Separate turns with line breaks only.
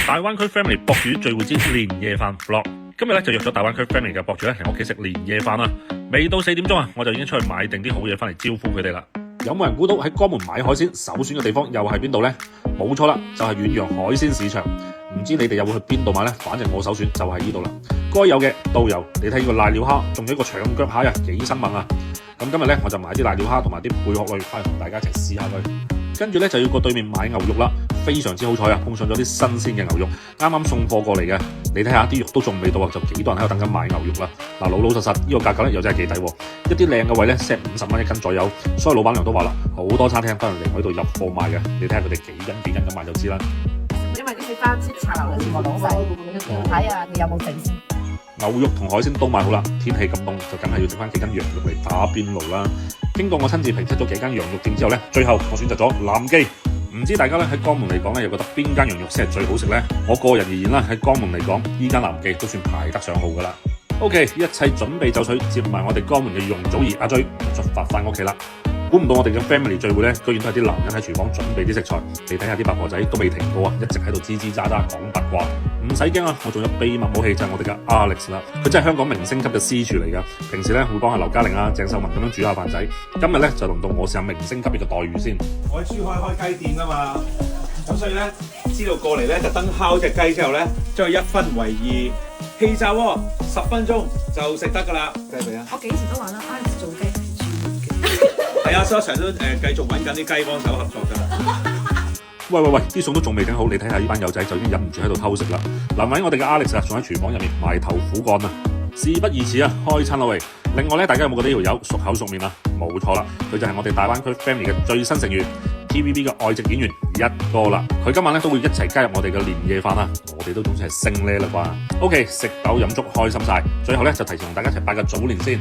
大灣區 family 博主聚會之年夜飯 vlog， 今日咧就約咗大灣區 family 嘅博主咧嚟我屋企食年夜飯啦。未到4點鐘啊，我就已經出去買定啲好嘢翻嚟招呼佢哋啦。有冇人估到喺江門買海鮮首選嘅地方又係邊度呢？冇錯啦，就係遠洋海鮮市場。唔知你哋有冇去邊度買呢？反正我首選就係呢度啦。該有嘅都有，你睇呢個瀨尿蝦，仲有一個長腳蟹啊，幾生猛啊！咁今日咧我就買啲瀨尿蝦同埋啲貝殼類翻嚟同大家一齊試下佢。跟住咧就要過對面買牛肉啦，非常之好彩啊，碰上咗啲新鮮嘅牛肉，啱啱送貨過嚟嘅。你睇下啲肉都仲未到啊，就幾多人喺度等緊買牛肉啦。嗱，老實呢個價格咧又真係幾抵喎，一啲靚嘅位咧 set 50蚊一斤左右，所以老闆娘都話啦，好多餐廳都係嚟我呢度入貨賣嘅。你睇下佢哋幾斤咁買就知啦。
因為啲花枝茶樓嘅全部老細，睇下佢有冇整先。
牛肉同海鮮都買好啦，天氣咁凍就梗係要整翻幾斤羊肉嚟打邊爐啦。經過我親自評測咗幾間羊肉店之後咧，最後我選擇咗南記。唔知大家咧喺江門嚟講咧，又覺得邊間羊肉先係最好食呢？我個人而言啦，喺江門嚟講，呢間南記都算排得上號噶啦。OK， 一切準備就緒，接埋我哋江門嘅容祖兒阿追出發翻屋企啦。估唔到我哋嘅 family 聚會咧，居然都係啲男人喺廚房準備啲食材。你睇下啲八婆仔都未停過啊，一直喺度吱吱喳喳講八卦。唔使驚啊，我仲有秘密武器就係我哋嘅 Alex 啦，佢真係香港明星級嘅私廚嚟噶。平時咧會幫下劉嘉玲啊、鄭秀文咁樣煮下飯仔。今日咧就輪到我試下明星級別嘅待遇先。
我喺珠海開雞店噶嘛，咁所以咧知道過嚟咧特登烤隻雞之後咧，將佢1分為2，氣炸鍋10分鐘就食得噶啦。雞髀啊！
我幾時都話啦 ，Alex 做雞
係啊，所以成日都繼續揾緊啲雞幫手合作㗎啦。
喂，啲餸都仲未整好，你睇下呢班友仔就已經忍唔住喺度偷食啦。難為我哋嘅 Alex 啊，仲喺廚房入面埋頭苦幹啊！事不宜遲啊，開餐啦喂！另外咧，大家有冇覺得呢條友熟口熟面啊？冇錯啦，佢就係我哋大灣區 family 嘅最新成員 TVB 嘅外籍演員一哥啦。佢今晚咧都會一齊加入我哋嘅年夜飯啊！我哋都總算係升呢啦啩。OK， 食飽飲足開心晒，最後咧就提前同大家一齊拜個早年先。